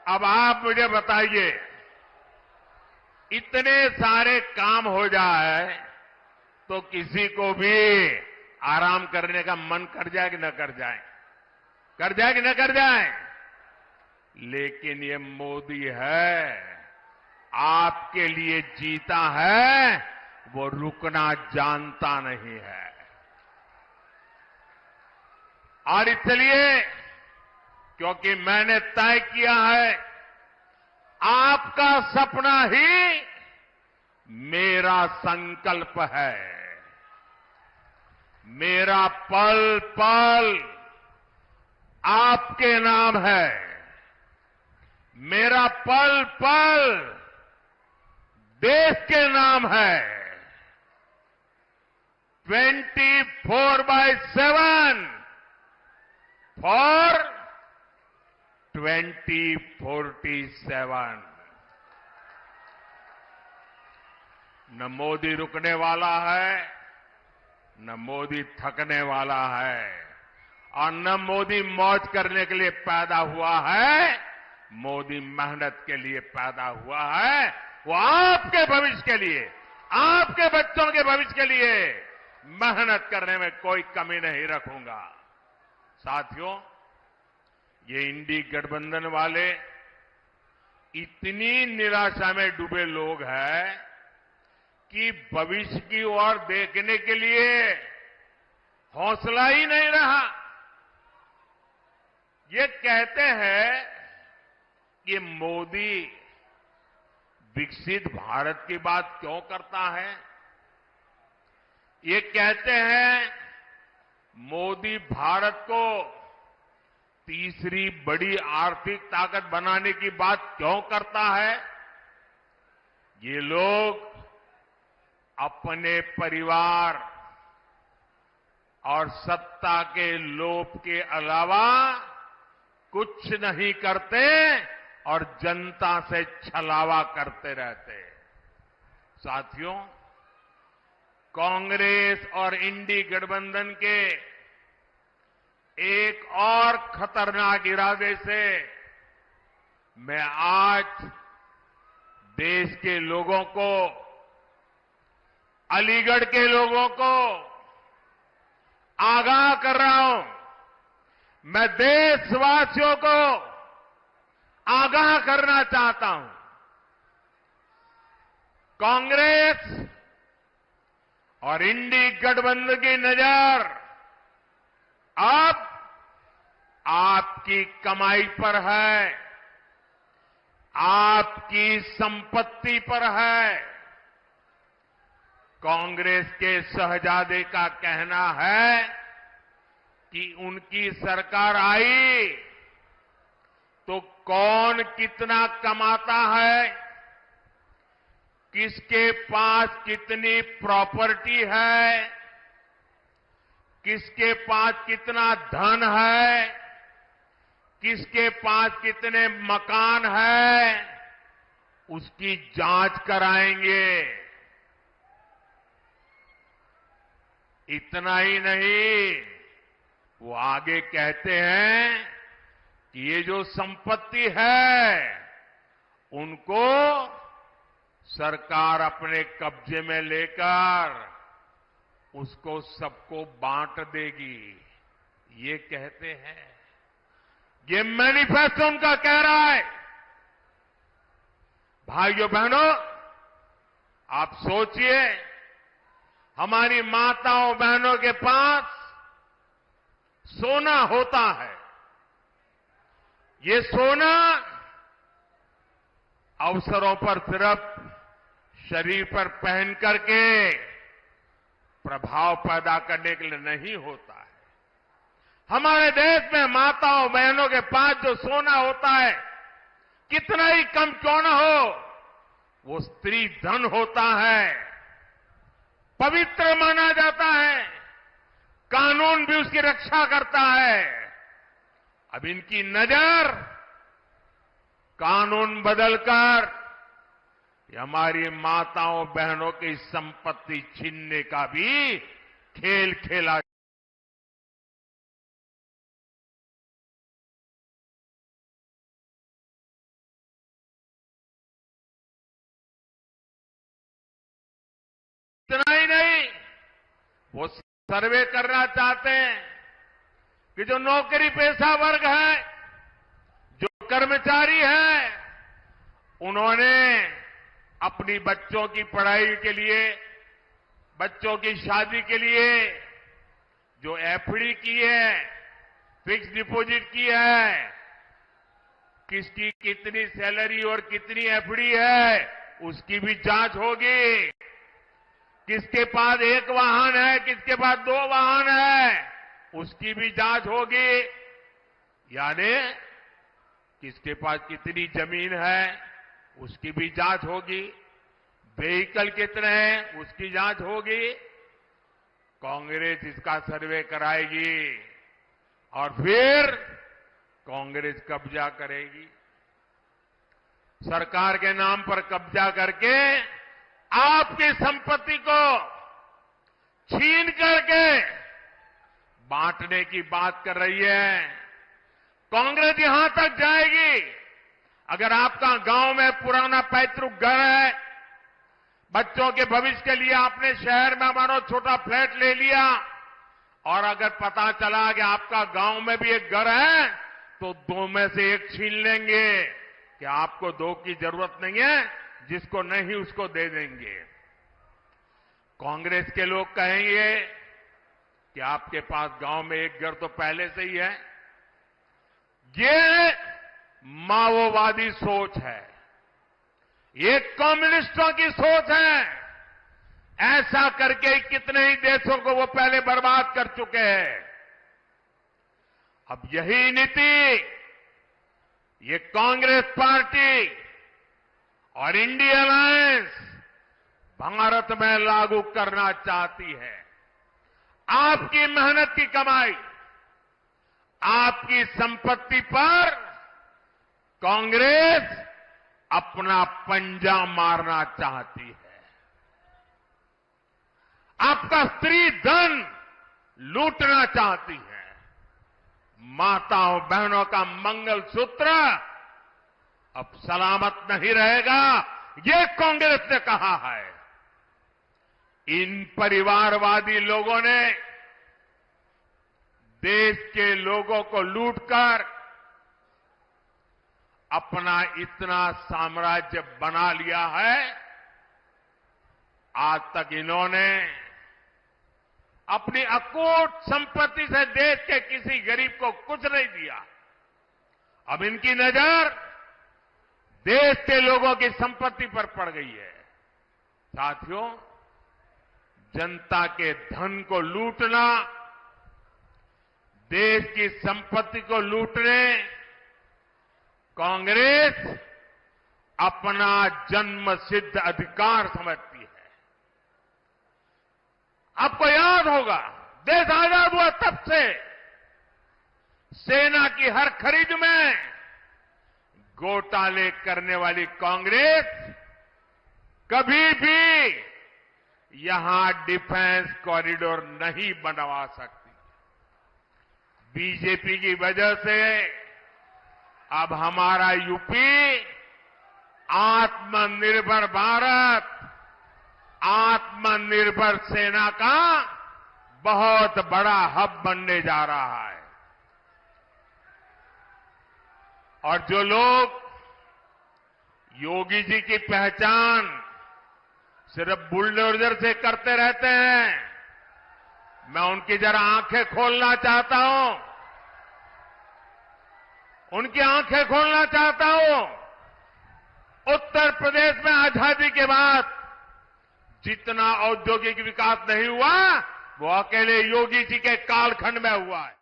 अब आप मुझे बताइए, इतने सारे काम हो जाए तो किसी को भी आराम करने का मन कर जाए कि न कर जाए? कर जाए कि न कर जाए? लेकिन ये मोदी है, आपके लिए जीता है, वो रुकना जानता नहीं है। और इसलिए क्योंकि मैंने तय किया है, आपका सपना ही मेरा संकल्प है। मेरा पल पल आपके नाम है। मेरा पल पल देश के नाम है। 24/7 फॉर 2047। न मोदी रुकने वाला है, न मोदी थकने वाला है, और न मोदी मौज करने के लिए पैदा हुआ है। मोदी मेहनत के लिए पैदा हुआ है। वो आपके भविष्य के लिए, आपके बच्चों के भविष्य के लिए मेहनत करने में कोई कमी नहीं रखूंगा। साथियों, ये इंडी गठबंधन वाले इतनी निराशा में डूबे लोग हैं कि भविष्य की ओर देखने के लिए हौसला ही नहीं रहा। ये कहते हैं कि मोदी विकसित भारत की बात क्यों करता है? ये कहते हैं मोदी भारत को तीसरी बड़ी आर्थिक ताकत बनाने की बात क्यों करता है? ये लोग अपने परिवार और सत्ता के लोभ के अलावा कुछ नहीं करते और जनता से छलावा करते रहते। साथियों, कांग्रेस और इंडी गठबंधन के एक और खतरनाक इरादे से मैं आज देश के लोगों को, अलीगढ़ के लोगों को आगाह कर रहा हूं। मैं देशवासियों को आगाह करना चाहता हूं। कांग्रेस और इंडी गठबंधन की नजर अब आपकी कमाई पर है, आपकी संपत्ति पर है। कांग्रेस के शहजादे का कहना है कि उनकी सरकार आई तो कौन कितना कमाता है, किसके पास कितनी प्रॉपर्टी है, किसके पास कितना धन है, किसके पास कितने मकान है, उसकी जांच कराएंगे। इतना ही नहीं, वो आगे कहते हैं कि ये जो संपत्ति है उनको सरकार अपने कब्जे में लेकर उसको सबको बांट देगी, ये कहते हैं। ये मैनिफेस्टो उनका कह रहा है। भाइयों बहनों, आप सोचिए, हमारी माताओं बहनों के पास सोना होता है। ये सोना अवसरों पर सिर्फ शरीर पर पहन करके प्रभाव पैदा करने के लिए नहीं होता है। हमारे देश में माताओं बहनों के पास जो सोना होता है, कितना ही कम क्यों न हो, वो स्त्री धन होता है, पवित्र माना जाता है, कानून भी उसकी रक्षा करता है। अब इनकी नजर कानून बदलकर हमारी माताओं बहनों की संपत्ति छीनने का भी खेल खेला इतना ही नहीं, वो सर्वे करना चाहते हैं कि जो नौकरी पेशा वर्ग है, जो कर्मचारी है, उन्होंने अपनी बच्चों की पढ़ाई के लिए, बच्चों की शादी के लिए जो एफडी की है, फिक्स डिपॉजिट की है, किसकी कितनी सैलरी और कितनी एफडी है, उसकी भी जांच होगी। किसके पास एक वाहन है, किसके पास 2 वाहन है, उसकी भी जांच होगी। यानी किसके पास कितनी जमीन है, उसकी भी जांच होगी। व्हीकल कितने हैं, उसकी जांच होगी। कांग्रेस इसका सर्वे कराएगी और फिर कांग्रेस कब्जा करेगी। सरकार के नाम पर कब्जा करके आपकी संपत्ति को छीन करके बांटने की बात कर रही है। कांग्रेस यहां तक जाएगी, अगर आपका गांव में पुराना पैतृक घर है, बच्चों के भविष्य के लिए आपने शहर में मानो छोटा फ्लैट ले लिया, और अगर पता चला कि आपका गांव में भी एक घर है, तो 2 में से 1 छीन लेंगे कि आपको 2 की जरूरत नहीं है, जिसको नहीं उसको दे देंगे। कांग्रेस के लोग कहेंगे कि आपके पास गांव में एक घर तो पहले से ही है। ये माओवादी सोच है, ये कम्युनिस्टों की सोच है। ऐसा करके कितने ही देशों को वो पहले बर्बाद कर चुके हैं। अब यही नीति ये कांग्रेस पार्टी और इंडिया अलायंस भारत में लागू करना चाहती है। आपकी मेहनत की कमाई, आपकी संपत्ति पर कांग्रेस अपना पंजा मारना चाहती है। आपका स्त्री धन लूटना चाहती है। माताओं बहनों का मंगलसूत्र अब सलामत नहीं रहेगा, ये कांग्रेस ने कहा है। इन परिवारवादी लोगों ने देश के लोगों को लूटकर अपना इतना साम्राज्य बना लिया है। आज तक इन्होंने अपनी अकूट संपत्ति से देश के किसी गरीब को कुछ नहीं दिया। अब इनकी नजर देश के लोगों की संपत्ति पर पड़ गई है। साथियों, जनता के धन को लूटना, देश की संपत्ति को लूटने कांग्रेस अपना जन्मसिद्ध अधिकार समझती है। आपको याद होगा, देश आजाद हुआ तब से सेना की हर खरीद में घोटाले करने वाली कांग्रेस कभी भी यहां डिफेंस कॉरिडोर नहीं बनवा सकती। बीजेपी की वजह से अब हमारा यूपी आत्मनिर्भर भारत, आत्मनिर्भर सेना का बहुत बड़ा हब बनने जा रहा है। और जो लोग योगी जी की पहचान सिर्फ बुलडोजर से करते रहते हैं, मैं उनकी जरा आंखें खोलना चाहता हूं, उनकी आंखें खोलना चाहता हूं। उत्तर प्रदेश में आजादी के बाद जितना औद्योगिक विकास नहीं हुआ, वो अकेले योगी जी के कालखंड में हुआ है।